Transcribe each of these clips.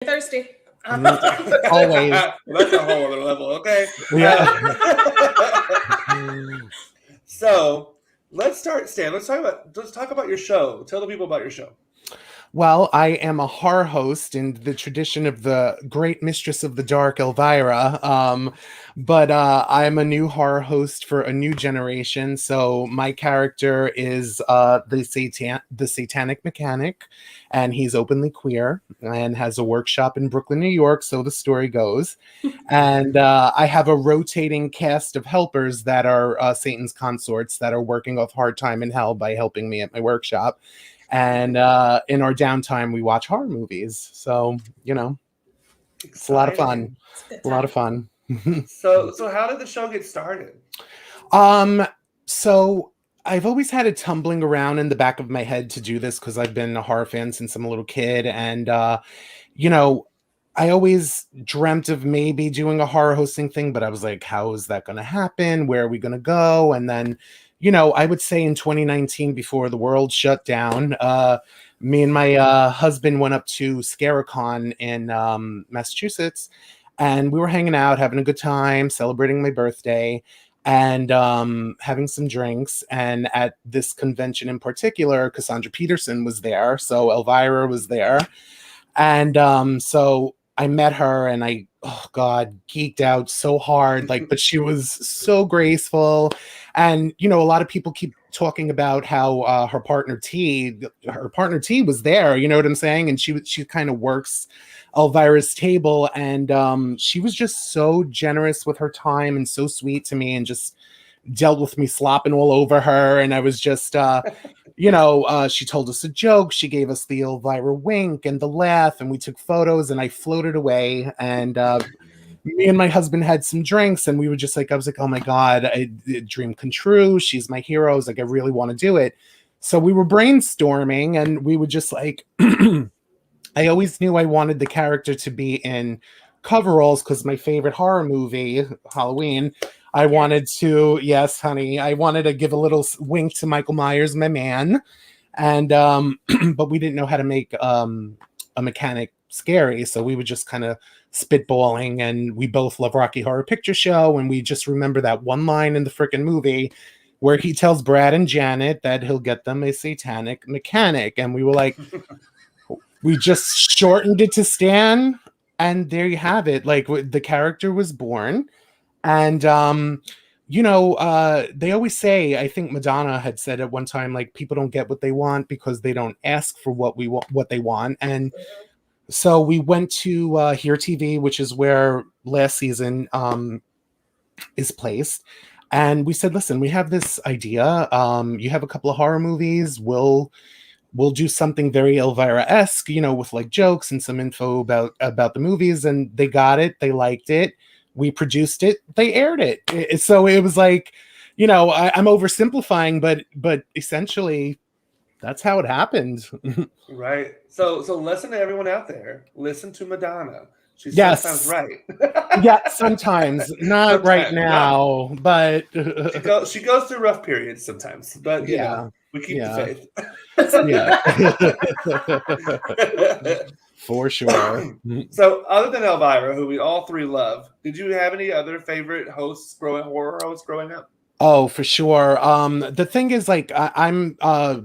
Thirsty. Always. That's a whole other level, okay? Yeah. So let's start, Stan. Let's talk about your show. Tell the people about your show. Well, I am a horror host in the tradition of the great mistress of the dark, Elvira. But I'm a new horror host for a new generation. So my character is the satanic mechanic, and he's openly queer and has a workshop in Brooklyn, New York. So the story goes. And I have a rotating cast of helpers that are Satan's consorts that are working off hard time in hell by helping me at my workshop. And in our downtime, we watch horror movies. So, it's a lot of fun. A lot of fun. So how did the show get started? So I've always had it tumbling around in the back of my head to do this because I've been a horror fan since I'm a little kid. And, I always dreamt of maybe doing a horror hosting thing, but I was like, how is that going to happen? Where are we going to go? And then, I would say in 2019, before the world shut down, me and my husband went up to Scaricon in Massachusetts, and we were hanging out, having a good time, celebrating my birthday, and having some drinks. And at this convention in particular, Cassandra Peterson was there, so Elvira was there. And so I met her, and I, oh God, geeked out so hard. But she was so graceful. And, a lot of people keep talking about how her partner T was there, you know what I'm saying? And she kind of works Elvira's table. And she was just so generous with her time and so sweet to me, and just dealt with me slopping all over her. And I was just, she told us a joke. She gave us the Elvira wink and the laugh, and we took photos, and I floated away. And me and my husband had some drinks, and we were just like, I was like, oh my God, a dream come true. She's my hero. I was like, I really want to do it. So we were brainstorming, and we would just like, I always knew I wanted the character to be in coveralls because my favorite horror movie, Halloween, I wanted to, yes, honey, I wanted to give a little wink to Michael Myers, my man. And, but we didn't know how to make a mechanic scary. So we were just kind of spitballing, and we both love Rocky Horror Picture Show. And we just remember that one line in the freaking movie where he tells Brad and Janet that he'll get them a satanic mechanic. And we were like, we just shortened it to Stan. And there you have it. Like, the character was born. And, they always say, I think Madonna had said at one time, like, people don't get what they want because they don't ask for what they want. And so we went to Here TV, which is where last season is placed. And we said, listen, we have this idea. You have a couple of horror movies. We'll do something very Elvira-esque, with like jokes and some info about the movies. And they got it. They liked it. We produced it. They aired it. So it was like, I'm oversimplifying, but essentially that's how it happened. Right. So listen to everyone out there. Listen to Madonna. She's sometimes right. Yeah, sometimes. Not right now, but she goes through rough periods sometimes. But we keep the faith. Yeah. For sure. So other than Elvira, who we all three love, did you have any other favorite horror hosts growing up? Oh, for sure. The thing is, like, I'm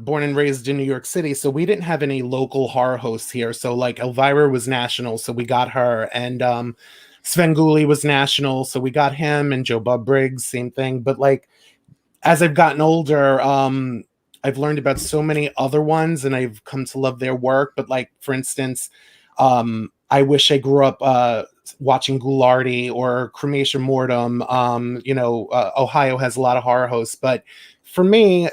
born and raised in New York City, so we didn't have any local horror hosts here. So, like, Elvira was national, so we got her. And Svengoolie was national, so we got him. And Joe Bob Briggs, same thing. But, like, as I've gotten older, I've learned about so many other ones, and I've come to love their work. But, like, for instance, I wish I grew up watching Ghoulardi or Cremation Mortem. Ohio has a lot of horror hosts. But for me,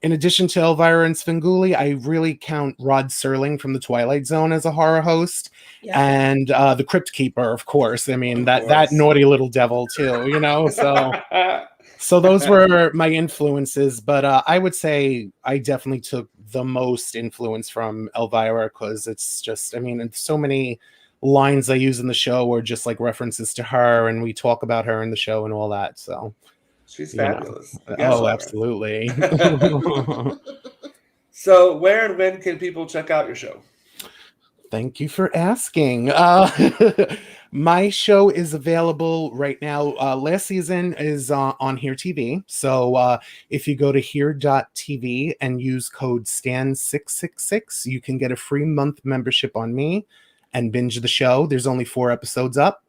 in addition to Elvira and Svengoolie, I really count Rod Serling from The Twilight Zone as a horror host. Yeah. And the Crypt Keeper, of course. I mean, that naughty little devil, too, so... So those were my influences, but I would say I definitely took the most influence from Elvira because it's just, and so many lines I use in the show are just like references to her, and we talk about her in the show and all that. So she's fabulous. Oh, absolutely. So where and when can people check out your show? Thank you for asking. My show is available right now. Last season is on Here TV. So if you go to here.tv and use code STAN666, you can get a free month membership on me and binge the show. There's only 4 episodes up.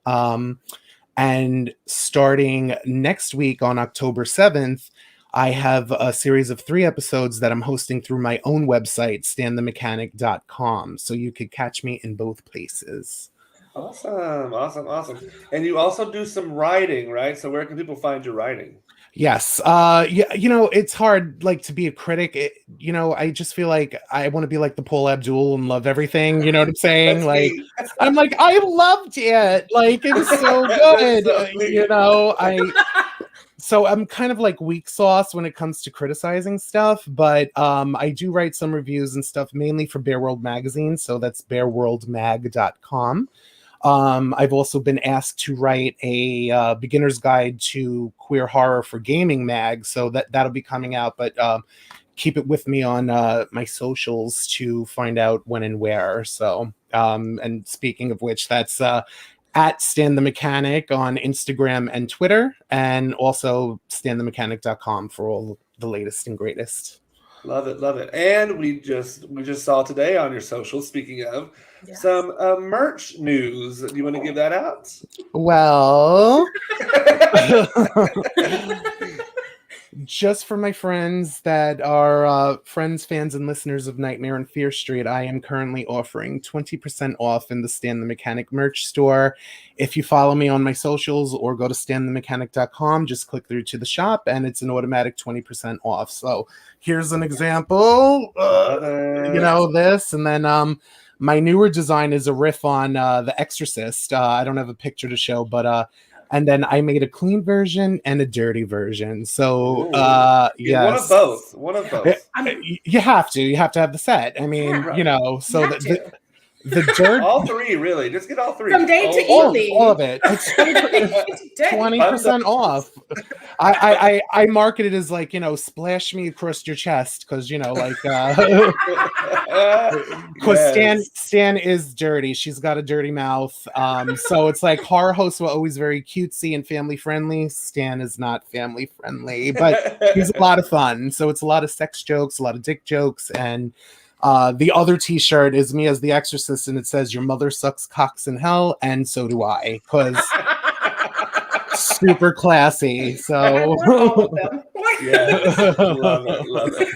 And starting next week on October 7th, I have a series of 3 episodes that I'm hosting through my own website, stanthemechanic.com. So you could catch me in both places. Awesome. And you also do some writing, right? So where can people find your writing? Yes. Yeah, it's hard like to be a critic. I just feel like I want to be like the Paul Abdul and love everything. You know what I'm saying? Like, I'm like, I loved it. Like, it was so good. So I'm kind of like weak sauce when it comes to criticizing stuff, but I do write some reviews and stuff mainly for Bear World Magazine. So that's bearworldmag.com. I've also been asked to write a beginner's guide to queer horror for gaming mag. So that'll be coming out, but keep it with me on my socials to find out when and where. So, and speaking of which, that's at Stan the Mechanic on Instagram and Twitter, and also stanthemechanic.com for all the latest and greatest. Love it. And we just saw today on your socials, speaking of, some merch news. Do you want to give that out? Well, just for my friends that are friends, fans, and listeners of Nightmare on Fear Street, I am currently offering 20% off in the Stan the Mechanic merch store. If you follow me on my socials or go to stanthemechanic.com, just click through to the shop and it's an automatic 20% off. So here's an example, this, and then my newer design is a riff on The Exorcist. I don't have a picture to show, but and then I made a clean version and a dirty version. So, yes. One of both. You have to have the set. I mean, so the dirt. All 3, really. Just get all 3. From day to evening. All of it. It's 20% off. I market it as like, splash me across your chest because, because Stan is dirty. She's got a dirty mouth. So it's like horror hosts were always very cutesy and family friendly. Stan is not family friendly, but he's a lot of fun. So it's a lot of sex jokes, a lot of dick jokes, and the other t-shirt is me as the Exorcist, and it says "Your mother sucks cocks in hell," and so do I, because super classy. So yes, love it.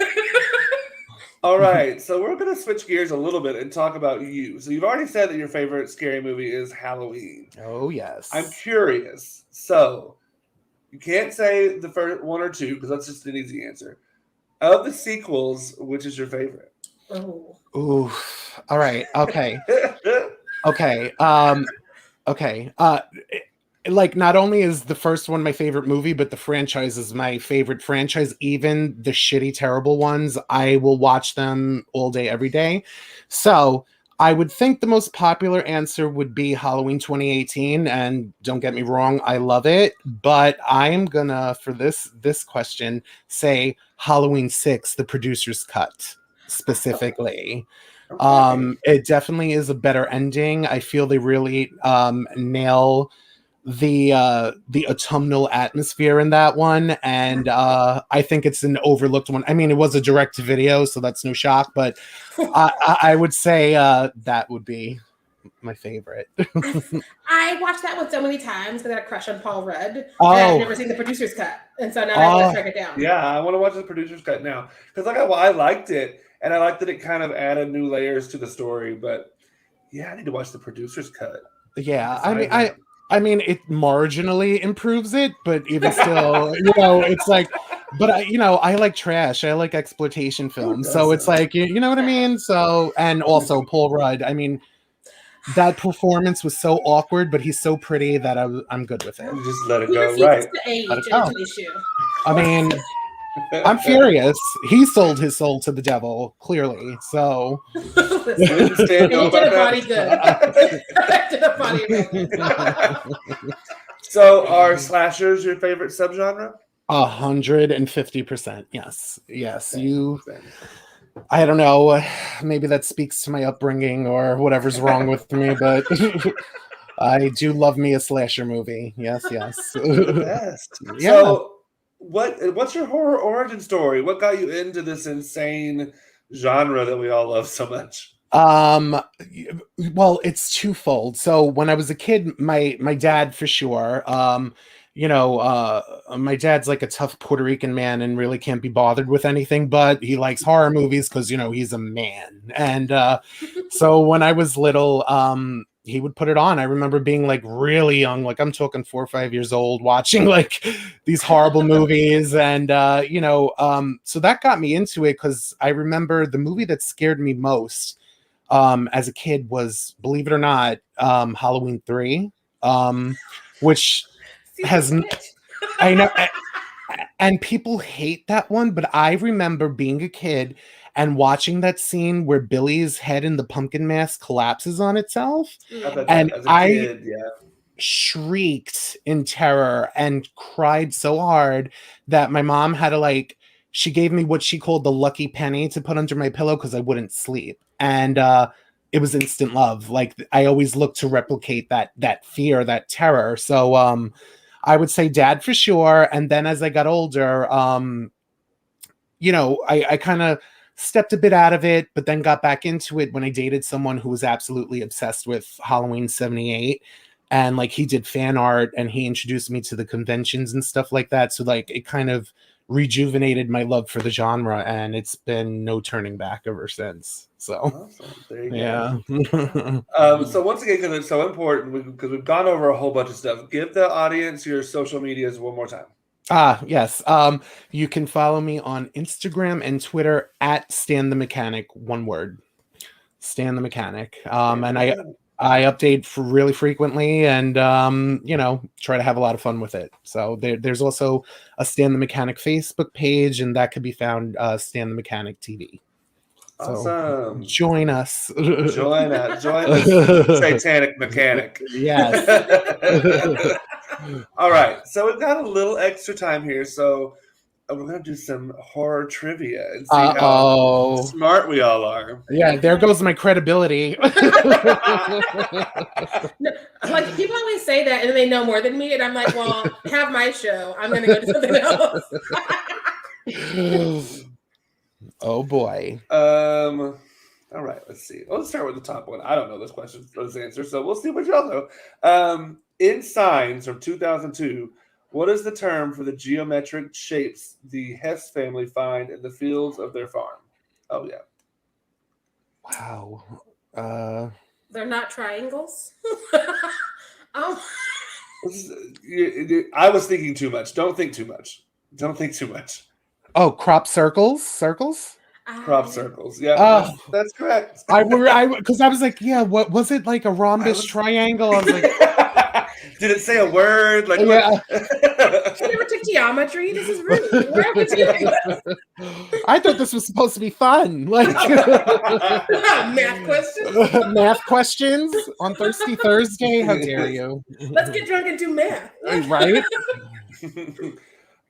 All right, so we're going to switch gears a little bit and talk about you. So you've already said that your favorite scary movie is Halloween. Oh yes. I'm curious. So you can't say the first 1 or 2 because that's just an easy answer. Of the sequels, which is your favorite? Oh. Ooh. All right. Okay. Okay. Okay. Like, not only is the first one my favorite movie, but the franchise is my favorite franchise. Even the shitty, terrible ones, I will watch them all day, every day. So I would think the most popular answer would be Halloween 2018. And don't get me wrong, I love it. But I am gonna, for this question, say Halloween 6, the producer's cut. Specifically, it definitely is a better ending. I feel they really nail the autumnal atmosphere in that one, and I think it's an overlooked one. I mean, it was a direct to video, so that's no shock, but I would say that would be my favorite. I watched that one so many times because I had a crush on Paul Rudd. And Oh. I've never seen the producer's cut, and so now I have to track it down. Yeah, I want to watch the producer's cut now because I liked it, and I liked that it kind of added new layers to the story. But yeah, I need to watch the producer's cut. Yeah, I mean, it marginally improves it, but even still, it's like, but I like trash. I like exploitation films, so it's like, you know what I mean. So, and also Paul Rudd. I mean, that performance was so awkward, but he's so pretty that I'm good with it. Just let it He go, refuses right? to age, Let it and it's go. an issue. I mean, I'm furious. He sold his soul to the devil, clearly. So Wouldn't stand He no did a about body that. good. Did a body good. So are slashers your favorite subgenre? 150%. Yes. I don't know. Maybe that speaks to my upbringing or whatever's wrong with me, but I do love me a slasher movie. Yes, yes. The best. Yeah. So, what's your horror origin story? What got you into this insane genre that we all love so much? Well, it's twofold. So when I was a kid, my dad for sure, my dad's like a tough Puerto Rican man and really can't be bothered with anything, but he likes horror movies because he's a man. And so when I was little, he would put it on. I remember being like really young, like I'm talking 4 or 5 years old, watching like these horrible movies. And so that got me into it because I remember the movie that scared me most as a kid was, believe it or not, Halloween 3, which has I know, and people hate that one, but I remember being a kid and watching that scene where Billy's head in the pumpkin mask collapses on itself, and As a kid, yeah. shrieked in terror and cried so hard that my mom had to she gave me what she called the lucky penny to put under my pillow because I wouldn't sleep. And it was instant love. Like I always look to replicate that fear, that terror. So I would say dad for sure. And then as I got older, I kind of stepped a bit out of it, but then got back into it when I dated someone who was absolutely obsessed with Halloween 78. And like he did fan art and he introduced me to the conventions and stuff like that. So like it kind of rejuvenated my love for the genre, and it's been no turning back ever since. So awesome. There you go. Yeah. So once again, because it's so important, because we've gone over a whole bunch of stuff, give the audience your social medias one more time. Yes. You can follow me on Instagram and Twitter at Stan the Mechanic, one word. Stan the Mechanic. And I update really frequently and try to have a lot of fun with it. So there's also a Stan the Mechanic Facebook page, and that could be found Stan the Mechanic TV. Awesome. So join us. Join the satanic mechanic. Yes. All right. So we've got a little extra time here. So we're going to do some horror trivia and see how smart we all are. Yeah, there goes my credibility. No, like people always say that and they know more than me. And I'm like, well, have my show. I'm going to go do something else. Oh, boy. All right, let's see. Let's start with the top one. I don't know this question or this answer, so we'll see what y'all know. In Signs from 2002, what is the term for the geometric shapes the Hess family find in the fields of their farm? Oh, yeah. Wow. They're not triangles. I was thinking too much. Don't think too much. Oh, crop circles? Circles? Crop circles. Yeah, that's correct. Because I was like, yeah, what was it, like a rhombus triangle? I was like, did it say a word? Like, yeah. She never took geometry. This is rude. Where would you do this? I thought this was supposed to be fun. Like math questions. Math questions on Thirsty Thursday. How dare you? Let's get drunk and do math. Right?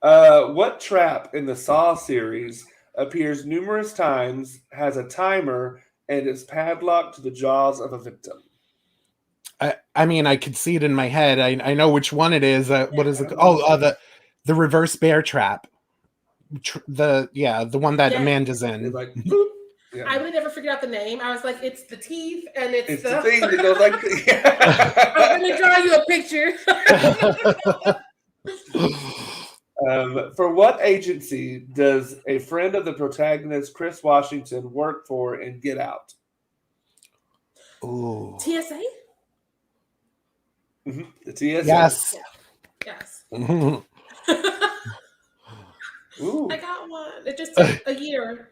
What trap in the Saw series appears numerous times, has a timer, and is padlocked to the jaws of a victim? I mean, I could see it in my head. I know which one it is. What is it? Oh, the reverse bear trap. The one that Amanda's in. Like, yeah. I would have never figured out the name. I was like, it's the teeth, and it's the thing that goes like. Yeah. I'm going to draw you a picture. For what agency does a friend of the protagonist, Chris Washington, work for in Get Out? Ooh. TSA? Mm-hmm. The TSA. Yes. Yes. Ooh. I got one. It just took a year.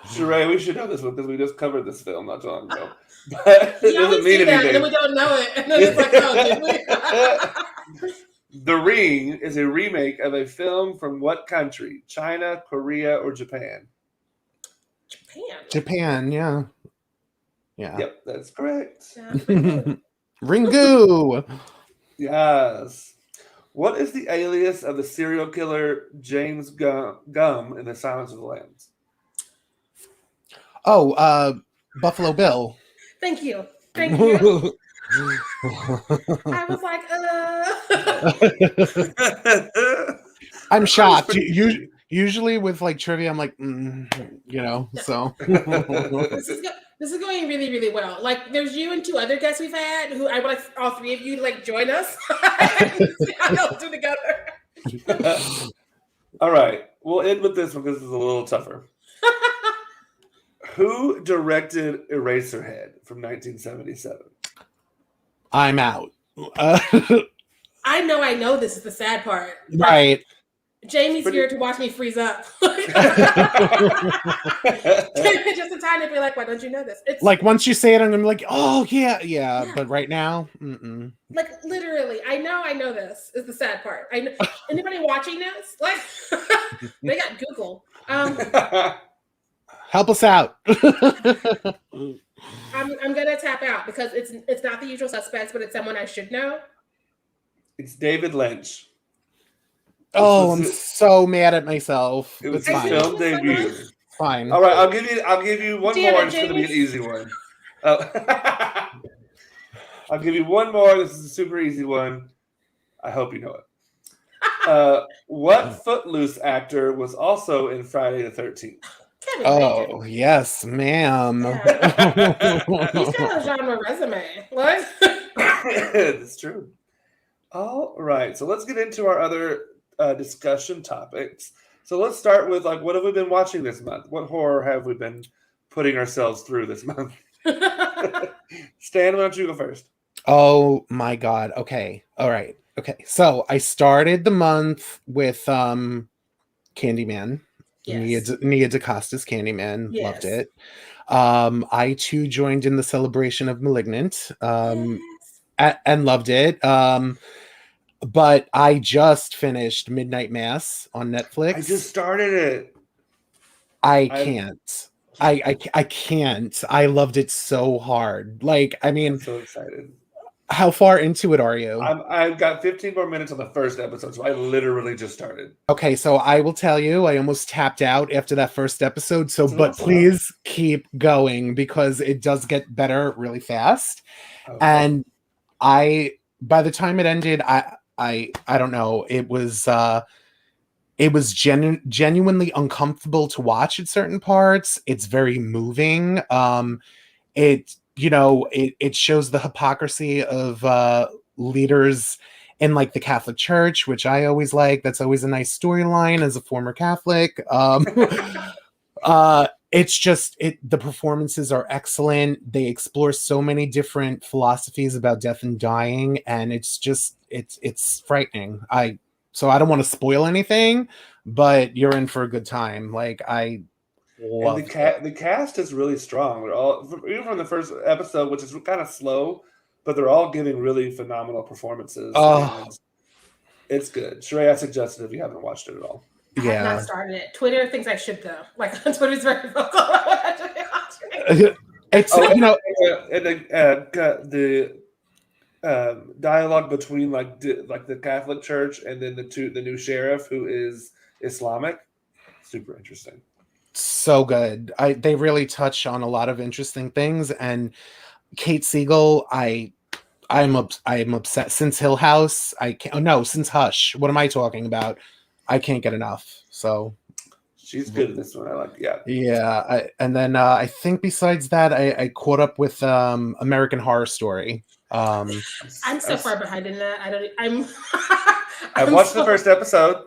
Sharai, we should know this one because we just covered this film not too long ago. But it doesn't mean anything. And then we don't know it. And then it's like, oh, did we? The Ring is a remake of a film from what country? China, Korea, or Japan? Japan, yeah. Yeah. Yep, that's correct. Ringu. Yes. What is the alias of the serial killer James Gum in The Silence of the Lambs? Oh, Buffalo Bill. Thank you. Thank you. I was like, I'm shocked. pretty easy. Usually with like trivia, I'm like, so. This is going really, really well. Like, there's you and 2 other guests we've had who I would like all 3 of you to like join us. I'll do together. All right, we'll end with this one because it's a little tougher. Who directed Eraserhead from 1977? I'm out. I know this is the sad part. Right. Jamie's here to watch me freeze up. Just in time to be like, why don't you know this? It's like once you say it, I'm gonna be like, oh yeah. But right now, like literally, I know this is the sad part. I know anybody watching this, like they got Google. Help us out. I'm gonna tap out because it's not the usual suspects, but it's someone I should know. It's David Lynch. Oh, I'm so mad at myself. It was It's his fine. film debut. Fine. All right, I'll give you one Damn more. it, It's going to be an James. easy one. I'll give you one more. This is a super easy one. I hope you know it. What Footloose actor was also in Friday the 13th? Oh, yes, ma'am. Yeah. He's got a genre resume. What? It's true. All right, so let's get into our other discussion topics. So let's start with what have we been watching this month? What horror have we been putting ourselves through this month? Stan, why don't you go first? Oh my God. Okay. All right. Okay. So I started the month with Candyman. Yes. Nia DaCosta's Candyman. Yes. Loved it. I too joined in the celebration of Malignant. And loved it. But I just finished Midnight Mass on Netflix. I just started it. I can't. I can't. I loved it so hard. I'm so excited. How far into it are you? I've got 15 more minutes on the first episode, so I literally just started. Okay, so I will tell you, I almost tapped out after that first episode. But please keep going because it does get better really fast. Okay. And by the time it ended, I don't know. It was genuinely uncomfortable to watch at certain parts. It's very moving. It shows the hypocrisy of leaders in the Catholic Church, which I always like. That's always a nice storyline as a former Catholic. It's just the performances are excellent. They explore so many different philosophies about death and dying, and it's frightening. So I don't want to spoil anything, but you're in for a good time. The cast is really strong. They're all, even from the first episode, which is kind of slow, but they're all giving really phenomenal performances. It's good. Sharai, I suggest it if you haven't watched it at all. I have not started it. Twitter thinks I should though. Twitter's very vocal about it's the dialogue between the Catholic Church and then the new sheriff who is Islamic, super interesting. So good. They really touch on a lot of interesting things, and Kate Siegel, I'm upset since Hill House. Since Hush. What am I talking about? I can't get enough. So she's good in this one. I like. Yeah. And then I think besides that, I caught up with American Horror Story. I'm so far behind in that. I watched the first episode.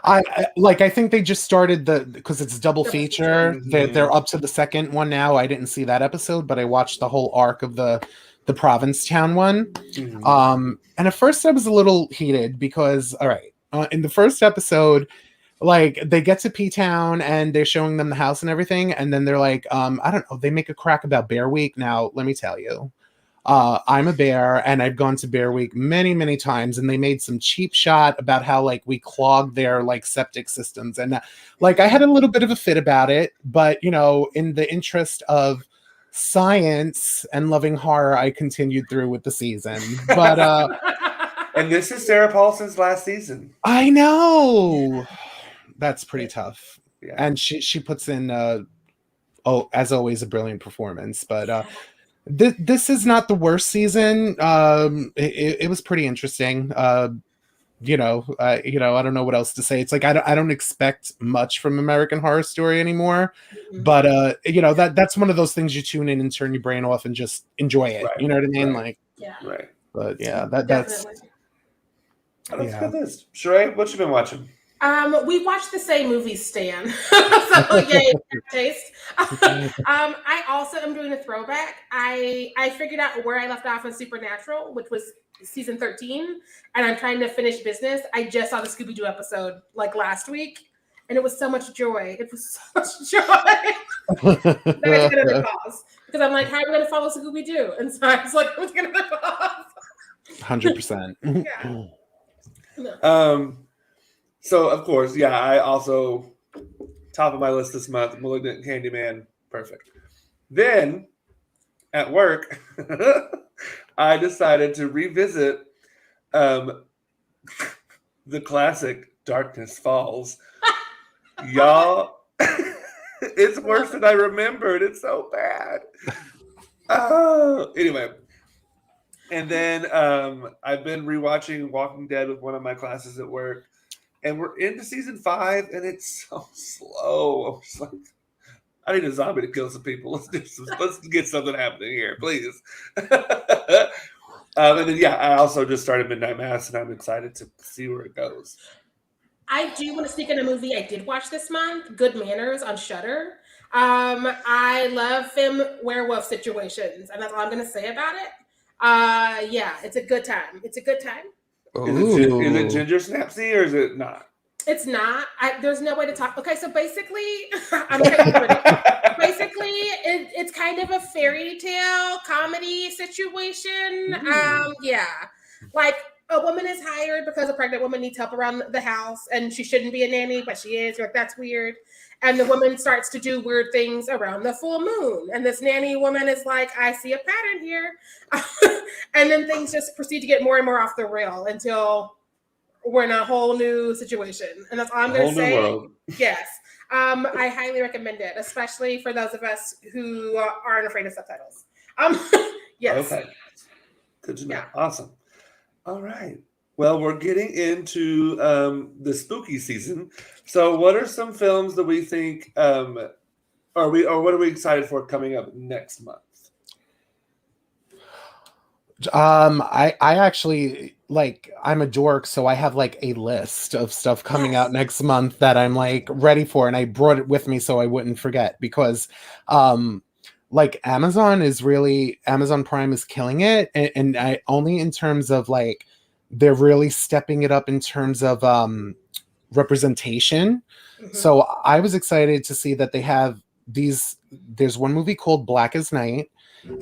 I think they just started because it's a double feature. Mm-hmm. They're up to the second one now. I didn't see that episode, but I watched the whole arc of the Provincetown one. Mm-hmm. And at first I was a little heated because, all right, in the first episode, they get to P-Town and they're showing them the house and everything, and then they're like, I don't know, they make a crack about Bear Week. Now, let me tell you, I'm a bear and I've gone to Bear Week many, many times, and they made some cheap shot about how we clogged their septic systems. And I had a little bit of a fit about it, but in the interest of science and loving horror, I continued through with the season. But And this is Sarah Paulson's last season. I know. That's pretty tough. Yeah. And she puts in as always, a brilliant performance. But this is not the worst season. It was pretty interesting. I don't know what else to say. It's like I don't expect much from American Horror Story anymore. But that's one of those things you tune in and turn your brain off and just enjoy it. Right. You know what I mean? Right. Like, Yeah. Right. But yeah, that's a good list. Sharai, what you been watching? We watched the same movie, Stan. So yay, taste. I also am doing a throwback. I figured out where I left off in Supernatural, which was season 13, and I'm trying to finish business. I just saw the Scooby-Doo episode like last week, and it was so much joy. It was so much joy. Then I took another pause because I'm like, how are we going to follow Scooby-Doo? And so I was like, let's get another pause. 100%. Yeah. So of course, yeah, I also top of my list this month, Malignant Candyman, perfect. Then at work, I decided to revisit the classic Darkness Falls. Y'all, it's worse than I remembered. It's so bad. Anyway. And then I've been rewatching Walking Dead with one of my classes at work. And we're into season 5, and it's so slow. I'm just like, I need a zombie to kill some people. Let's get something happening here, please. And then I also just started Midnight Mass, and I'm excited to see where it goes. I do want to sneak in a movie I did watch this month, Good Manners on Shudder. I love femme werewolf situations, and that's all I'm going to say about it. It's a good time. It's a good time. Is it Ginger Snapsy or is it not? It's not. There's no way to talk. Okay, so basically, it's kind of a fairy tale comedy situation. Like a woman is hired because a pregnant woman needs help around the house, and she shouldn't be a nanny, but she is. You're like, that's weird. And the woman starts to do weird things around the full moon. And this nanny woman is like, I see a pattern here. And then things just proceed to get more and more off the rail until we're in a whole new situation. And that's all I'm going to say. World. Yes. I highly recommend it, especially for those of us who aren't afraid of subtitles. Yes. Okay. Good to know. Yeah. Awesome. All right. Well, we're getting into the spooky season. So what are some films that we think what are we excited for coming up next month? I actually, like, I'm a dork, so I have like a list of stuff coming out next month that I'm like ready for, and I brought it with me so I wouldn't forget, because like Amazon Prime is killing it, and I only in terms of like they're really stepping it up in terms of representation. Mm-hmm. So I was excited to see that they have there's one movie called Black as Night,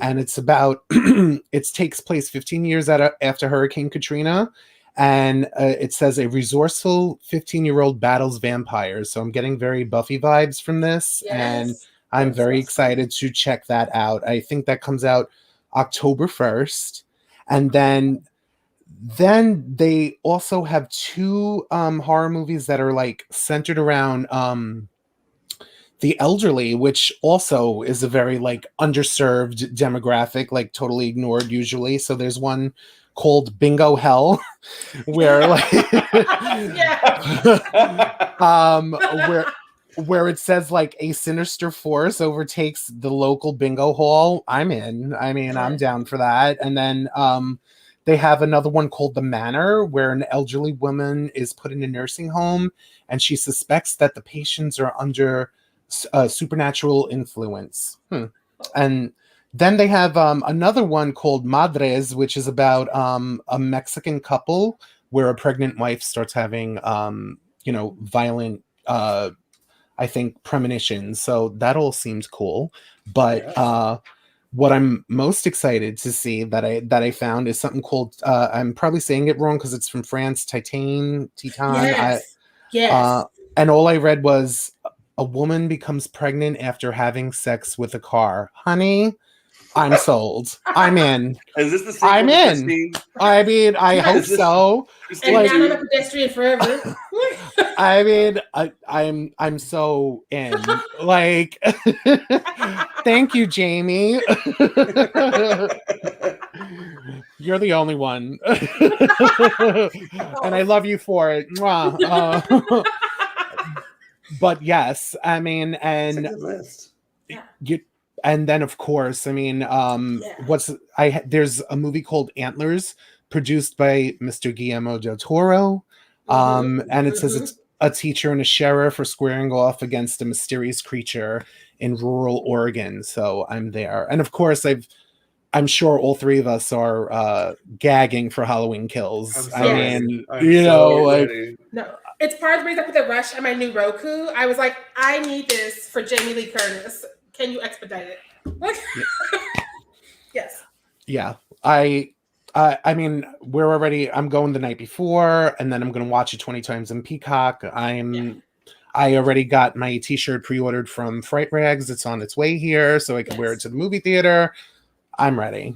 and it's about it takes place 15 years after Hurricane Katrina, and it says a resourceful 15-year-old battles vampires. So I'm getting very Buffy vibes from this. Yes. And I'm very excited to check that out. I think that comes out October 1st. And then they also have 2 horror movies that are like centered around the elderly, which also is a very like underserved demographic, like totally ignored usually. So there's one called Bingo Hell, where like where it says like a sinister force overtakes the local bingo hall. I'm in. I mean, I'm down for that. And then they have another one called The Manor, where an elderly woman is put in a nursing home, and she suspects that the patients are under supernatural influence. And then they have another one called Madres, which is about a Mexican couple where a pregnant wife starts having violent I think premonitions. So that all seems cool. But what I'm most excited to see that I found is something called I'm probably saying it wrong because it's from France, Titan. Yes. And all I read was a woman becomes pregnant after having sex with a car. Honey, I'm sold. I'm in. Is this the sequel I'm to in. Christine? I mean, I hope Is this so. Christine And Like, now I'm a too? pedestrian forever. I mean, I'm so in. Like, thank you, Jamie. You're the only one, and I love you for it. Mwah. But yes, I mean, It's a and good list. you, and then of course, I mean, Yeah. there's a movie called Antlers, produced by Mr. Guillermo del Toro, and it says it's a teacher and a sheriff are squaring off against a mysterious creature in rural Oregon. So I'm there, and of course, I'm sure all three of us are gagging for Halloween Kills. I'm so I ready. mean, I'm so ready. No, it's part of the reason I put the rush on my new Roku. I was like, I need this for Jamie Lee Curtis. Can you expedite it? Yes. Yeah, I mean, I'm going the night before, and then I'm going to watch it 20 times in Peacock. I already got my t-shirt pre-ordered from Fright Rags. It's on its way here, so I can wear it to the movie theater. I'm ready.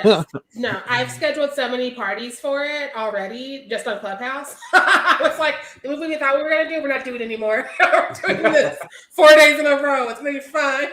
Yes. No, I've scheduled so many parties for it already, just on Clubhouse. I was like, the movie we thought we were going to do, we're not doing it anymore. We're doing this 4 days in a row. It's going to be fun.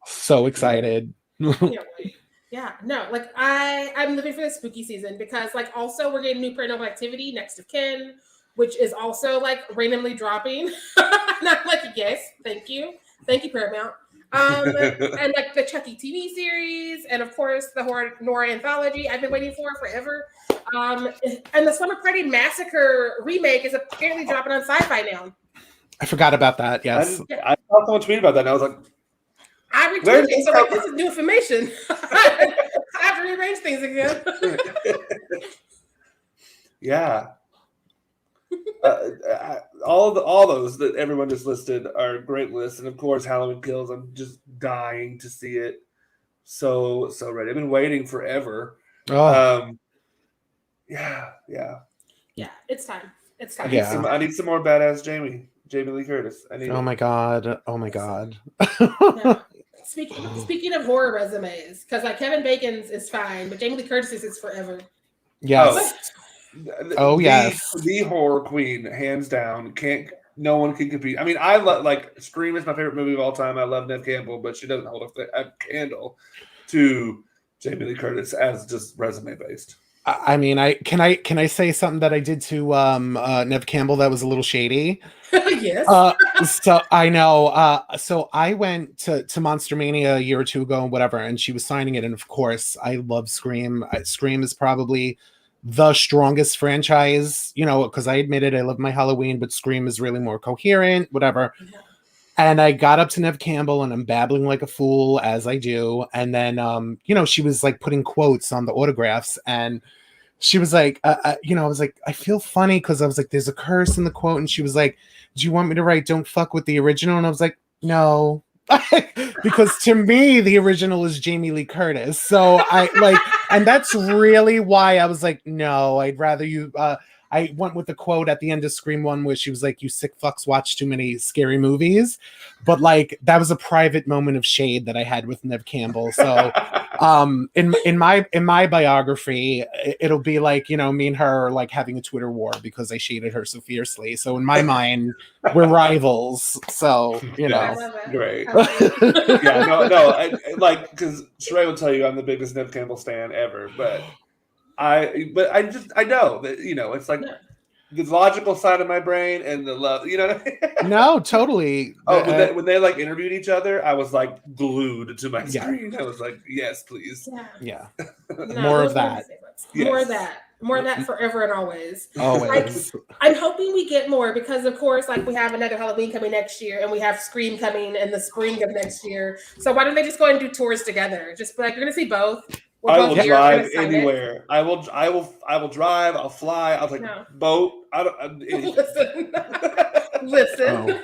So excited. Can't wait. Yeah, no, like I'm living for the spooky season because like also we're getting new Paranormal Activity, Next of Kin, which is also like randomly dropping. And I'm like, yes, thank you Paramount. And like the Chucky TV series, and of course the horror noir anthology I've been waiting for forever. And the Summer Party Massacre remake is apparently dropping on Sci-Fi now. I forgot about that. Yes, I saw someone tweet about that, and I was like, I retweeted it, so like, this is new information. I have to rearrange things again. Yeah. All those that everyone just listed are great lists, and of course Halloween Kills. I'm just dying to see it. So ready. I've been waiting forever. oh, Yeah. Yeah, it's time. It's time. Yeah. I need some more badass Jamie Lee Curtis. I need. oh my god. Yeah. Speaking of horror resumes, because like Kevin Bacon's is fine, but Jamie Lee Curtis's is forever. Yes. Yes. The horror queen, hands down. No one can compete. I mean, I love like Scream is my favorite movie of all time. I love Neve Campbell, but she doesn't hold a candle to Jamie Lee Curtis as just resume based. I mean, can I say something that I did to Neve Campbell that was a little shady? Yes. So I know. So I went to Monster Mania a year or two ago and whatever, and she was signing it. And of course, I love Scream. Scream is probably the strongest franchise, because I admit it, I love my Halloween, but Scream is really more coherent, whatever. Yeah. And I got up to Neve Campbell and I'm babbling like a fool as I do. And then, she was like putting quotes on the autographs, and she was like, I was like, I feel funny because I was like, there's a curse in the quote. And she was like, do you want me to write, don't fuck with the original? And I was like, no, because to me, the original is Jamie Lee Curtis. So and that's really why I was like, no, I'd rather you, I went with the quote at the end of Scream 1 where she was like, you sick fucks watch too many scary movies. But like, that was a private moment of shade that I had with Neve Campbell. So in my biography, it'll be like, me and her like having a Twitter war because I shaded her so fiercely. So in my mind, we're rivals. So, Great. Yeah, no, because Sharai will tell you I'm the biggest Neve Campbell stan ever, but I know that it's like the logical side of my brain and the love, what I mean? No, totally. When they like interviewed each other, I was like glued to my screen. I was like, yes, please. Yeah. No, more of that. Yes. More of that forever and always. Always. I'm hoping we get more because, of course, like we have another Halloween coming next year, and we have Scream coming in the spring of next year. So why don't they just go and do tours together? Just be like, you're gonna see both. I will drive anywhere. I will drive. I'll fly. I'll take boat. I don't. Listen.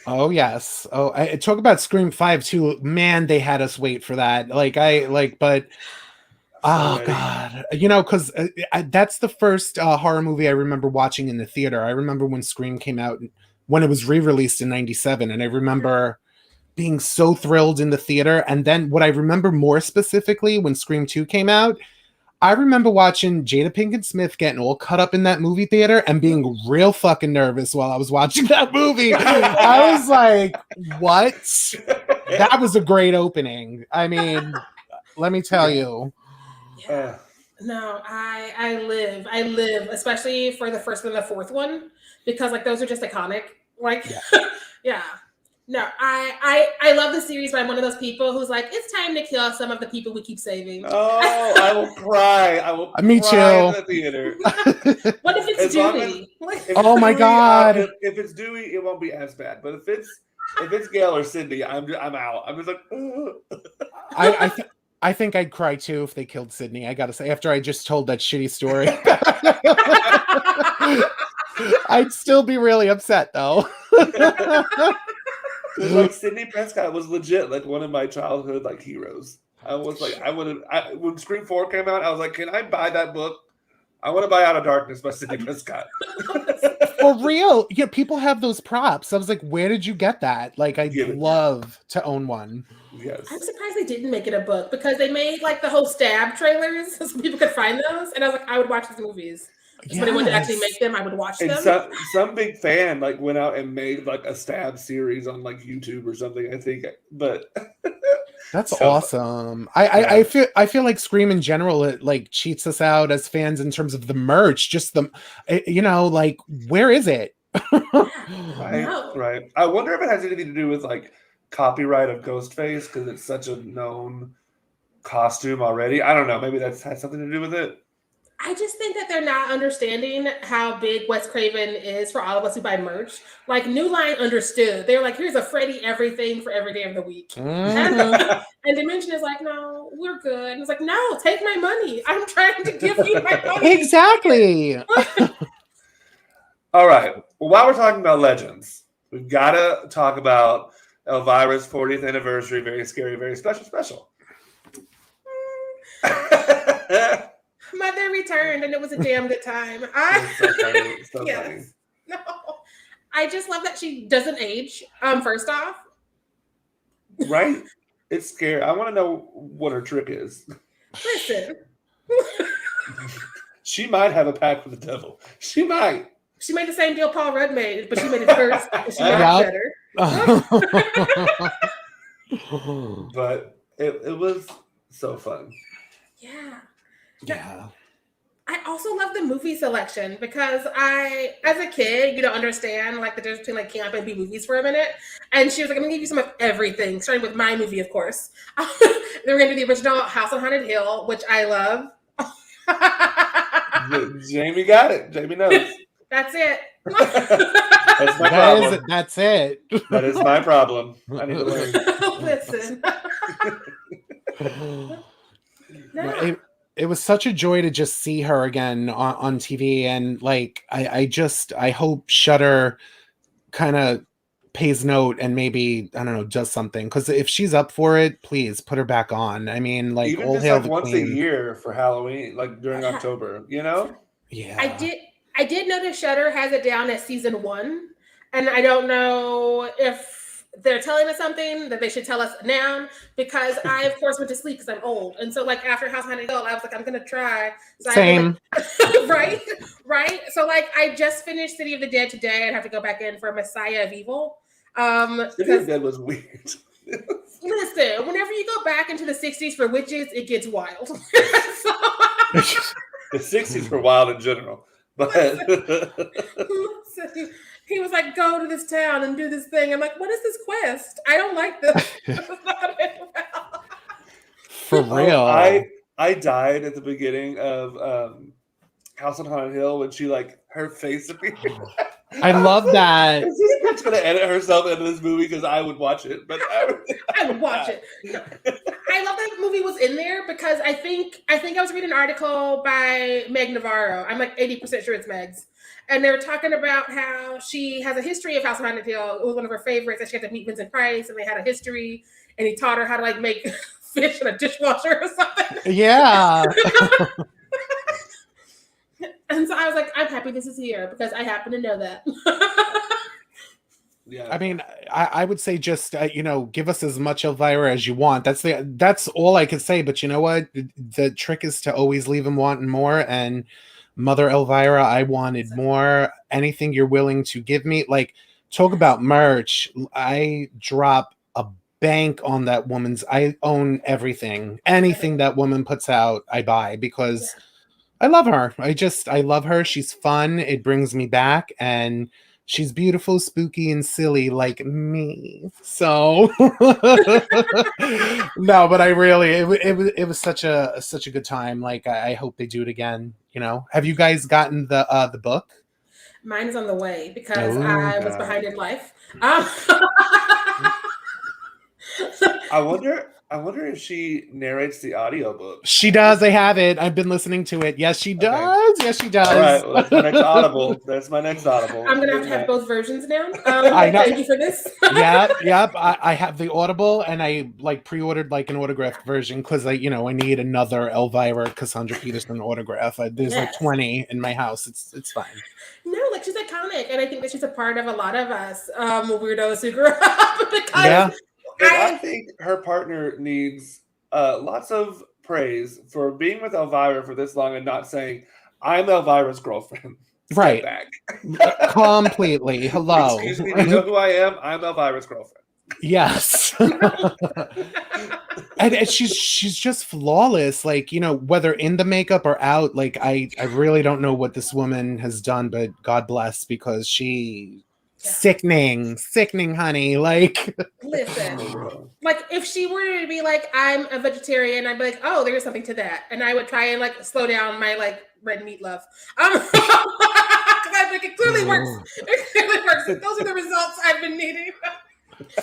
Oh yes. Oh, I talk about Scream 5 too. Man, they had us wait for that. But. Oh God, because that's the first horror movie I remember watching in the theater. I remember when Scream came out, when it was re-released in '97, and I remember being so thrilled in the theater. And then what I remember more specifically when Scream 2 came out, I remember watching Jada Pinkett Smith getting all cut up in that movie theater and being real fucking nervous while I was watching that movie. I was like, what? That was a great opening. I mean, let me tell you. Yeah. No, I live, especially for the first and the fourth one, because like those are just iconic. Like, yeah. No, I love the series, but I'm one of those people who's like, it's time to kill some of the people we keep saving. Oh, I will cry. I will Me cry in too. the theater. What if it's Dewey? Oh my God. If it's Dewey, it won't be as bad. But if it's Gail or Sydney, I'm out. I'm just like, I think I'd cry too if they killed Sydney. I gotta say, after I just told that shitty story, I'd still be really upset though. Like Sydney Prescott was legit like one of my childhood like heroes. I was like, when Scream 4 came out, I was like, can I buy that book? I want to buy Out of Darkness by Sydney Prescott. For real. Yeah, people have those props. I was like, where did you get that? Like, I'd love to own one. Yes. I'm surprised they didn't make it a book because they made like the whole Stab trailers so people could find those. And I was like, I would watch these movies. If somebody wanted to actually make them, I would watch them. Some big fan like went out and made like a Stab series on like YouTube or something, I think. But that's awesome. I feel like Scream in general, it like cheats us out as fans in terms of the merch. Just the, like, where is it? Right. I wonder if it has anything to do with like copyright of Ghostface because it's such a known costume already. I don't know. Maybe that's had something to do with it. I just think that they're not understanding how big Wes Craven is for all of us who buy merch. Like New Line understood. They're like, here's a Freddy everything for every day of the week. Mm-hmm. And Dimension is like, no, we're good. And it's like, no, take my money. I'm trying to give you my money. Exactly. All right. Well, while we're talking about legends, we've got to talk about Elvira's 40th anniversary. Very scary, very special. Mother returned, and it was a damn good time. So funny. No, I just love that she doesn't age. First off, right? It's scary. I want to know what her trick is. Listen, she might have a pact with the devil. She might. She made the same deal Paul Rudd made, but she made it first. And she made it better. But it was so fun. Yeah. I also love the movie selection because I, as a kid, you don't understand like the difference between like camp and B movies for a minute. And she was like, I'm gonna give you some of everything, starting with my movie, of course. Then we're gonna do the original House on Haunted Hill, which I love. Jamie got it. Jamie knows. That's it. That's my problem. That's it. That is my problem. I need to learn. Listen. No. It was such a joy to just see her again on TV, and like I hope Shudder kind of pays note and maybe, I don't know, does something, because if she's up for it, please put her back on. I mean, like, even all just hail like the once queen. a year for Halloween, like during October, you know? Yeah. I did notice Shudder has it down as season 1, and I don't know if they're telling us something that they should tell us now, because I, of course, went to sleep because I'm old. And so, like, after House Haunted Hill, I was like, I'm going to try. So Same. Right? So, like, I just finished City of the Dead today. I'd have to go back in for Messiah of Evil. City of the Dead was weird. Listen, whenever you go back into the 60s for witches, it gets wild. The 60s were wild in general. But listen, he was like, go to this town and do this thing. I'm like, what is this quest? I don't like this. For real. I died at the beginning of House on Haunted Hill when she, like, her face appeared. I love that. She's going to edit herself into this movie because I would watch it. But I would watch it. No. I love that movie was in there because I think I was reading an article by Meg Navarro. I'm like 80% sure it's Meg's. And they were talking about how she has a history of House on Haunted Hill. It was one of her favorites. And she had to meet Vincent Price, and they had a history. And he taught her how to like make fish in a dishwasher or something. Yeah. And so I was like, I'm happy this is here because I happen to know that. Yeah. I mean, I would say just give us as much Elvira as you want. That's all I could say. But you know what? The trick is to always leave them wanting more. And Mother Elvira, I wanted more. Anything you're willing to give me, like talk about merch. I drop a bank on that woman's. I own everything. Anything that woman puts out, I buy because I love her. I love her. She's fun. It brings me back, and she's beautiful, spooky, and silly like me. So no, but I really it was such a good time. Like I hope they do it again. Have you guys gotten the book? Mine is on the way because I was behind in life. I wonder if she narrates the audiobook. She does. I have it. I've been listening to it. Yes, she does. Okay. Yes, she does. All right. Well, that's my next Audible. I'm going to have both versions now. Thank you for this. Yep. I have the Audible, and I pre-ordered an autographed version because I need another Elvira Cassandra Peterson autograph. There's 20 in my house. It's fine. No, she's iconic, and I think that she's a part of a lot of us weirdos who grew up because I think her partner needs lots of praise for being with Elvira for this long and not saying, I'm Elvira's girlfriend. Right. Back. Completely. Hello. Excuse me, do you know who I am? I'm Elvira's girlfriend. Yes. and she's just flawless. Whether in the makeup or out, I really don't know what this woman has done, but God bless, because she... Sickening, honey. Listen, if she were to be I'm a vegetarian, I'd be like, oh, there's something to that, and I would try and slow down my red meat love. Because it clearly works. It clearly works. Those are the results I've been needing.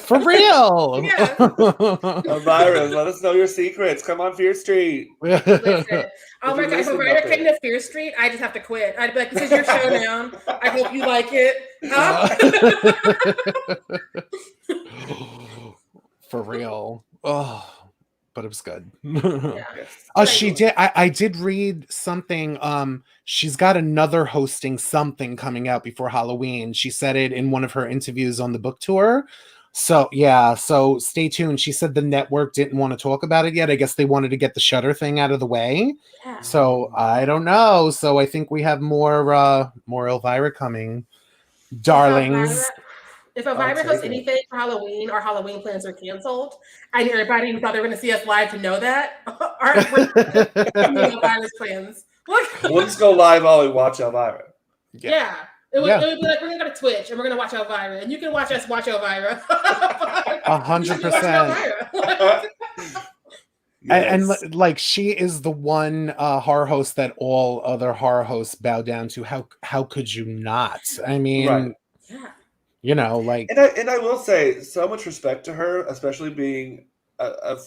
For real. Yeah. Elvira, let us know your secrets. Come on Fear Street. Listen. Oh my God, if Elvira came to Fear Street, I just have to quit. I'd be like, this is your show now. I hope you like it. For real. Oh, but it was good. Yeah. She did. I did read something. She's got another hosting something coming out before Halloween. She said it in one of her interviews on the book tour. So stay tuned. She said the network didn't want to talk about it yet. I guess they wanted to get the Shudder thing out of the way. Yeah. So I don't know. So I think we have more Elvira coming, darlings. If Elvira hosts anything for Halloween, our Halloween plans are canceled. I need everybody who thought they were going to see us live to know that. Elvira's plans. We'll just go live while we watch Elvira. Yeah. It would be like, we're going to go to Twitch and we're going to watch Elvira. And you can watch us watch Elvira. 100%. And she is the one horror host that all other horror hosts bow down to. How could you not? I mean, right. Yeah. And I will say, so much respect to her, especially being a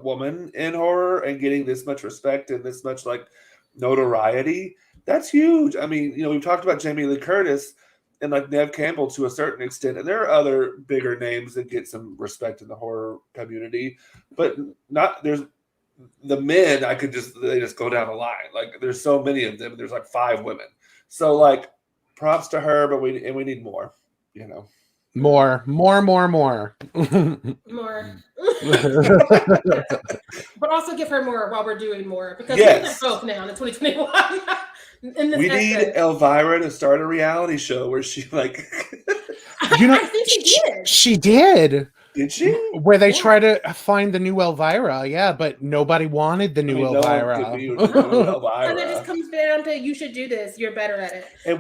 woman in horror and getting this much respect and this much notoriety. That's huge. I mean, we've talked about Jamie Lee Curtis and Neve Campbell to a certain extent, and there are other bigger names that get some respect in the horror community, but there's the men. They just go down the line. There's so many of them. There's 5 women. So props to her, but we need more. More. More. But also give her more while we're doing more, because we need both now in 2021. We need Elvira to start a reality show where she I think she did. She did. Did she? Where they try to find the new Elvira, but nobody wanted the new Elvira. And it just comes down to, you should do this. You're better at it. And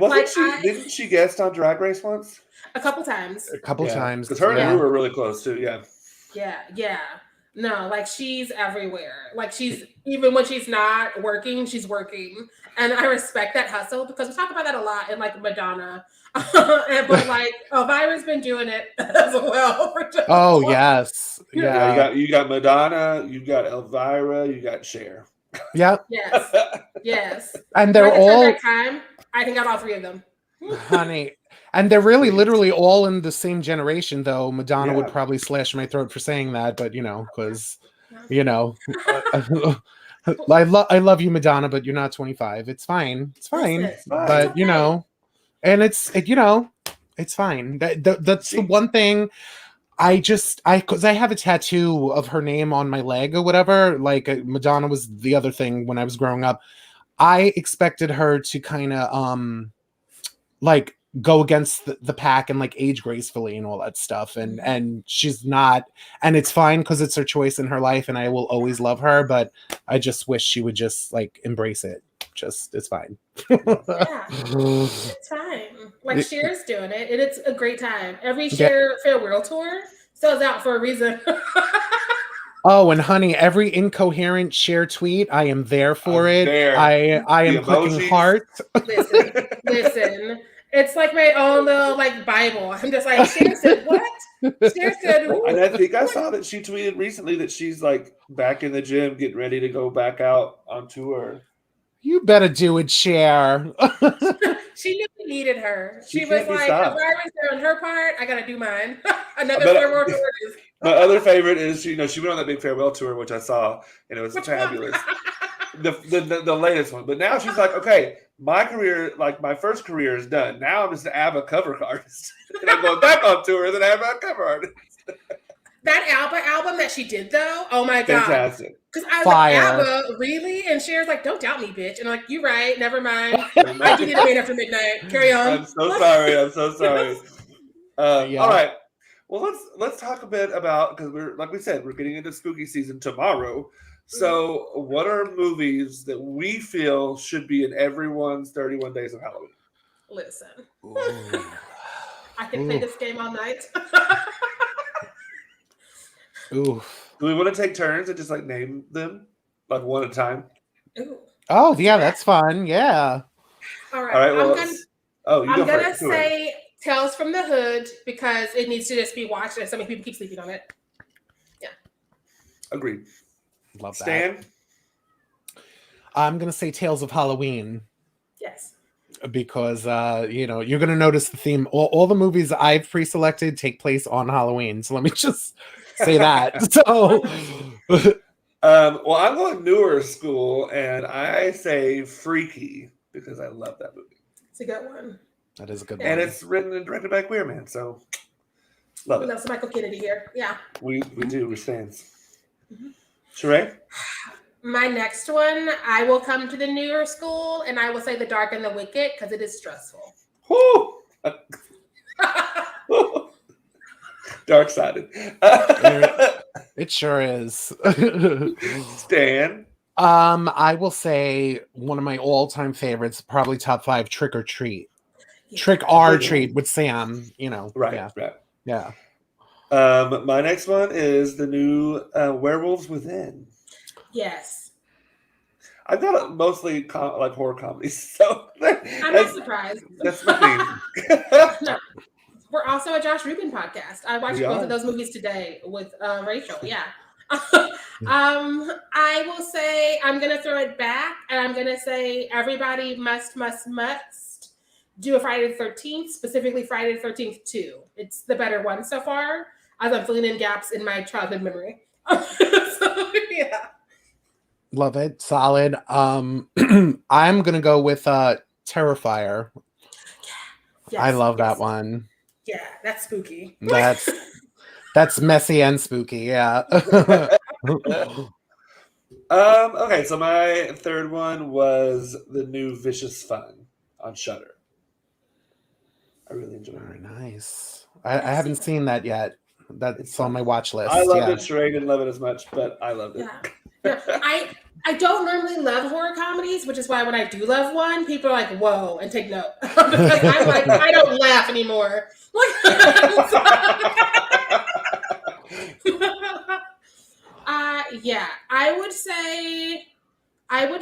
didn't she guest on Drag Race once? A couple times. Because her and you were really close too. Yeah. No, she's everywhere. She's, even when she's not working, she's working. And I respect that hustle, because we talk about that a lot in Madonna. But Elvira's been doing it as well. Oh, yes. Yeah. You got Madonna, you got Elvira, you got Cher. Yeah. Yes. And they're all... time, I think I got all 3 of them. Honey. And they're really literally all in the same generation, though. Madonna would probably slash my throat for saying that, but because I love you, Madonna, but you're not 25. It's fine. But and It's fine. That's the one thing. Because I have a tattoo of her name on my leg or whatever. Like Madonna was the other thing when I was growing up. I expected her to kind of like go against the pack and like age gracefully and all that stuff, and she's not, and it's fine because it's her choice in her life, and I will always love her. But I just wish she would just like embrace it. Just it's fine. Yeah, it's fine. Like Cher's doing it, and it's a great time. Every Cher farewell tour sells out for a reason. Oh, and honey, every incoherent Cher tweet, I am there for it. There. I am clicking hearts. Listen. It's like my own little like Bible. I'm just like, Cher said what? Cher said what? And I think I saw that she tweeted recently that she's like back in the gym, getting ready to go back out on tour. You better do it, Cher. She knew we needed her. She was can't be like, stopped. if I was doing her part, I gotta do mine. Another farewell tour is. My other favorite is she went on that big farewell tour, which I saw, and it was fabulous. The latest one. But now she's like, okay, my career, like my first career is done. Now I'm just an ABBA cover artist. And I'm going back on tour as an ABBA cover artist. That ABBA album that she did though, oh my god. Fantastic. Because I was like, ABBA, really? And Cher's like, don't doubt me, bitch. And I'm like, you right, never mind. I do need a Man After Midnight. Carry on. I'm so sorry. All right. Well, let's talk a bit about, because we're, like we said, we're getting into spooky season tomorrow. So what are movies that we feel should be in everyone's 31 Days of Halloween? Listen. I can play this game all night. Ooh. Do we want to take turns and just like name them like one at a time? Ooh. Oh, yeah, that's fun. Yeah. All right. Well, I'm gonna say Tales from the Hood because it needs to just be watched and so many people keep sleeping on it. Yeah. Agreed. Love that. Stan? I'm going to say Tales of Halloween. Yes. Because, you're going to notice the theme. All the movies I've pre-selected take place on Halloween. So let me just say that. So, well, I'm going newer school, and I say Freaky because I love that movie. It's a good one. That is a good one. And it's written and directed by a queer man, so love it. That's Michael Kennedy here. Yeah. We do. We stands. Sharai? My next one, I will come to the newer school, and I will say The Dark and the Wicked because it is stressful. Woo! Dark-sided. It sure is. Stan? I will say one of my all-time favorites, probably top 5, Trick or Treat. Yeah. Trick or Treat with Sam, Right. Yeah. My next one is the new Werewolves Within. Yes. I've got mostly like horror comedies, so I'm not surprised. That's my theme. No. We're also a Josh Rubin podcast. I watched both of those movies today with Rachel. Yeah. I will say I'm gonna throw it back, and I'm gonna say everybody must do a Friday the 13th, specifically Friday the 13th 2. It's the better one so far, as I'm filling in gaps in my childhood memory. So, yeah. Love it. Solid. I'm gonna go with Terrifier. Yes, I love that one. Yeah, that's spooky. That's messy and spooky. Yeah. Okay, so my third one was the new Vicious Fun on Shudder. I really enjoyed it. Very nice. I haven't seen that yet. That's on my watch list. I loved it. Sheree didn't love it as much, but I loved it. Yeah. I don't normally love horror comedies, which is why when I do love one, people are like, whoa, and take note. Because I'm like, I don't laugh anymore. Yeah, I would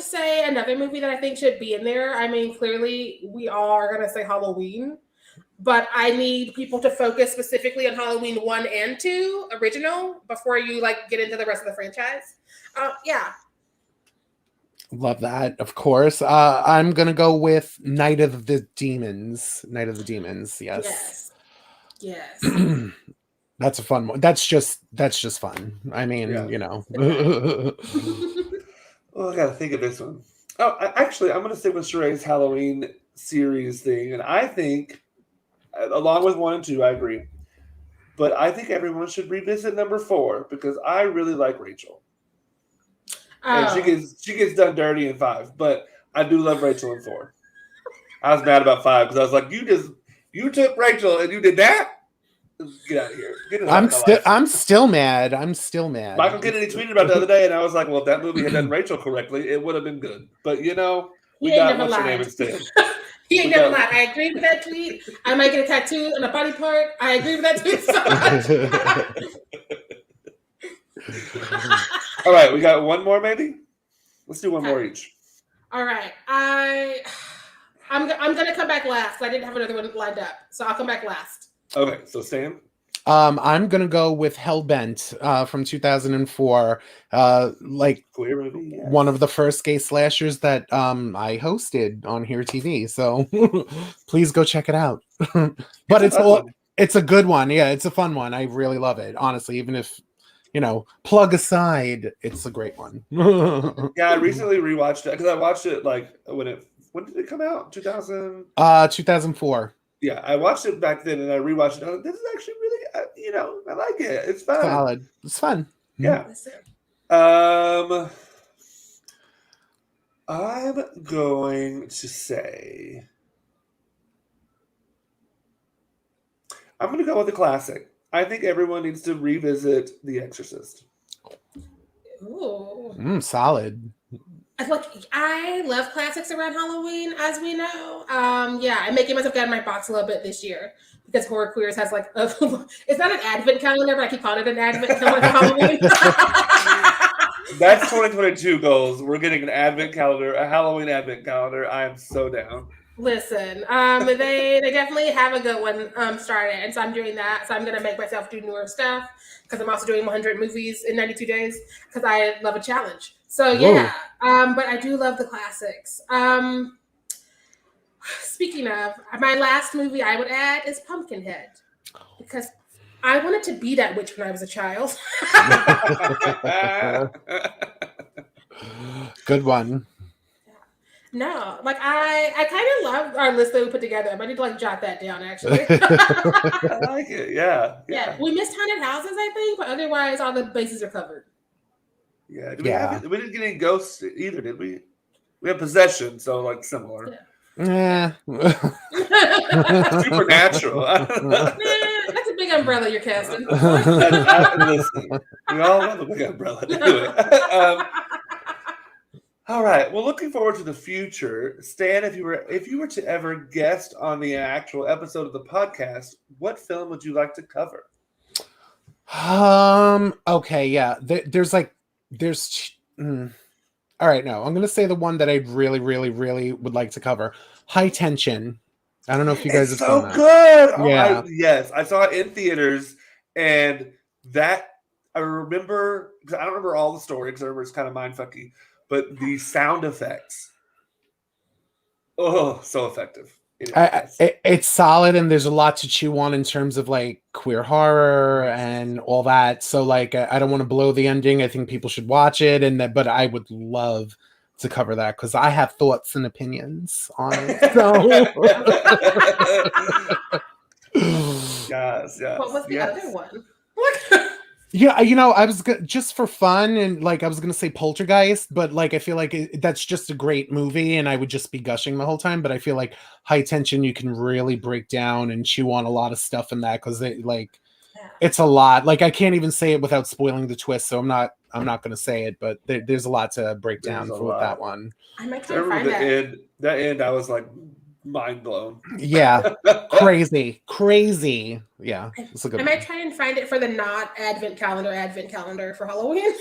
say another movie that I think should be in there. I mean, clearly we all are going to say Halloween, but I need people to focus specifically on Halloween 1 and 2 original before you like get into the rest of the franchise. Yeah. Love that, of course. I'm gonna go with Night of the Demons. Night of the Demons, yes. That's a fun one. That's just fun. I mean, Well, I gotta think of this one. Oh, I'm gonna stick with Sheree's Halloween series thing, and I think along with 1 and 2, I agree. But I think everyone should revisit number 4 because I really like Rachel. And she gets done dirty in 5, but I do love Rachel in 4. I was mad about 5 because I was like, you took Rachel and you did that? Get out of here. I'm still mad. Michael Kennedy tweeted about the other day, and I was like, well, if that movie had done Rachel correctly, it would have been good. But we got what's her name instead. He ain't never lied. I agree with that tweet. I might get a tattoo on a body part. I agree with that tweet so much. All right, we got one more, maybe. Let's do one more each. All right, I'm gonna come back last. I didn't have another one lined up, so I'll come back last. Okay, so Sam. I'm gonna go with Hellbent from 2004. Queer movie, yes. One of the first gay slashers that I hosted on Here TV. So please go check it out. But it's a good one. Yeah, it's a fun one. I really love it. Honestly, even if plug aside, it's a great one. Yeah, I recently rewatched it because I watched it when did it come out? 2004. Yeah, I watched it back then and I rewatched it. I was like, this is actually really, I like it. It's fun. Solid. It's fun. Yeah. I'm going to say, I'm going to go with the classic. I think everyone needs to revisit The Exorcist. Ooh. Solid. I love classics around Halloween, as we know. I'm making myself get out of my box a little bit this year because Horror Queers has it's not an advent calendar, but I keep calling it an advent calendar for Halloween. That's 2022 goals. We're getting an advent calendar, a Halloween advent calendar. I am so down. Listen, they definitely have a good one started, and so I'm doing that. So I'm gonna make myself do newer stuff because I'm also doing 100 movies in 92 days because I love a challenge. So yeah, but I do love the classics. Speaking of, my last movie I would add is Pumpkinhead because I wanted to be that witch when I was a child. Good one. No, I kind of love our list that we put together. I need to jot that down actually. I like it. Yeah. We missed haunted houses, I think, but otherwise all the bases are covered. Yeah. We didn't get any ghosts either, did we? We have possession, so similar. Yeah. Supernatural. That's a big umbrella you're casting. Listen, we all love a big umbrella. Do it. All right. Well, looking forward to the future. Stan, if you were to ever guest on the actual episode of the podcast, what film would you like to cover? Okay, yeah. All right, no. I'm going to say the one that I really, really, really would like to cover. High Tension. I don't know if you guys have seen that. So good. Yeah. Yes, I saw it in theaters, and that I remember because I don't remember all the story because I remember it's kind of mindfucky. But the sound effects, so effective. It's solid, and there's a lot to chew on in terms of queer horror and all that. So I don't want to blow the ending. I think people should watch it, but I would love to cover that because I have thoughts and opinions on it. So. Yes. What was the other one? Yeah, I was just for fun, and I was gonna say Poltergeist, but I feel that's just a great movie, and I would just be gushing the whole time. But I feel High Tension, you can really break down and chew on a lot of stuff in that because it's a lot. I can't even say it without spoiling the twist, so I'm not gonna say it, but there's a lot to break down for that one. I might try to find that. That end, I was mind blown. Yeah, crazy. Yeah, it's a good I might try and find it for the not advent calendar for Halloween.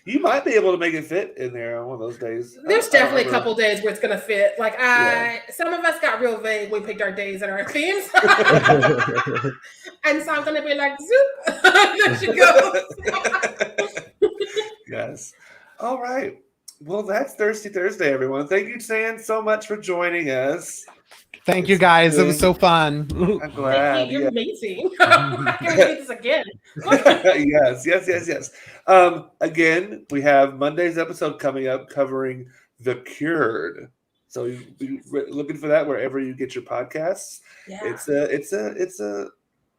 You might be able to make it fit in there on one of those days. There's definitely a couple days where it's gonna fit. Some of us got real vague when we picked our days and our themes, and so I'm gonna be zoop, there she goes. Yes. All right. Well, that's Thirsty Thursday, everyone. Thank you, Stan, so much for joining us. Thank you, guys. It was so fun. I'm glad. You're amazing. I can't do this again. Yes. Again, we have Monday's episode coming up covering The Cured. So you be looking for that wherever you get your podcasts. Yeah. It's a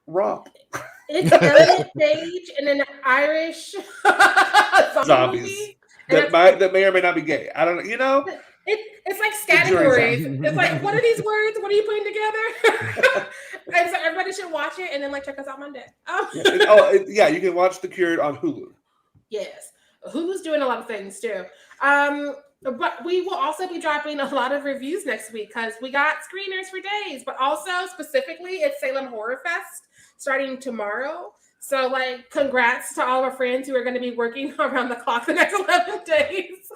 romp. It's Elliot Page and an Irish zombie Zombies movie. that may or may not be gay. I don't know. You know, it's like The jury's categories. out. It's like, what are these words? What are you putting together? And so everybody should watch it and then like check us out Monday. Yeah, you can watch The Cured on Hulu. Yes. Hulu's doing a lot of things too. But we will also be dropping a lot of reviews next week because we got screeners for days, but also specifically it's Salem Horror Fest starting tomorrow. So like congrats to all our friends who are going to be working around the clock the next 11 days.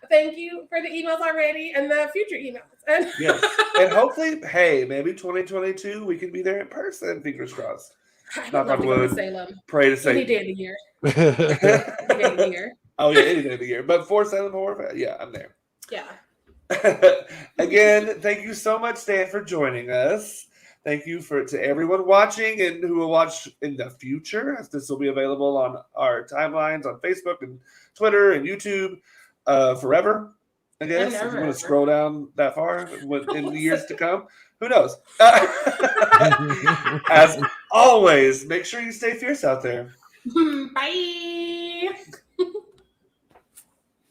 Thank you for the emails already and the future emails. Yes. And hopefully, hey, maybe 2022 we can be there in person, fingers crossed. Knock on wood. Salem. Pray to Satan. Any day of the year. Any day of the year. Oh yeah, any day of the year. But for Salem Horror Fest, yeah, I'm there. Yeah. Again, thank you so much, Stan, for joining us. Thank you to everyone watching and who will watch in the future, as this will be available on our timelines on Facebook and Twitter and YouTube forever. I guess if you want to scroll down that far in the years to come, who knows? As always, make sure you stay fierce out there. Bye.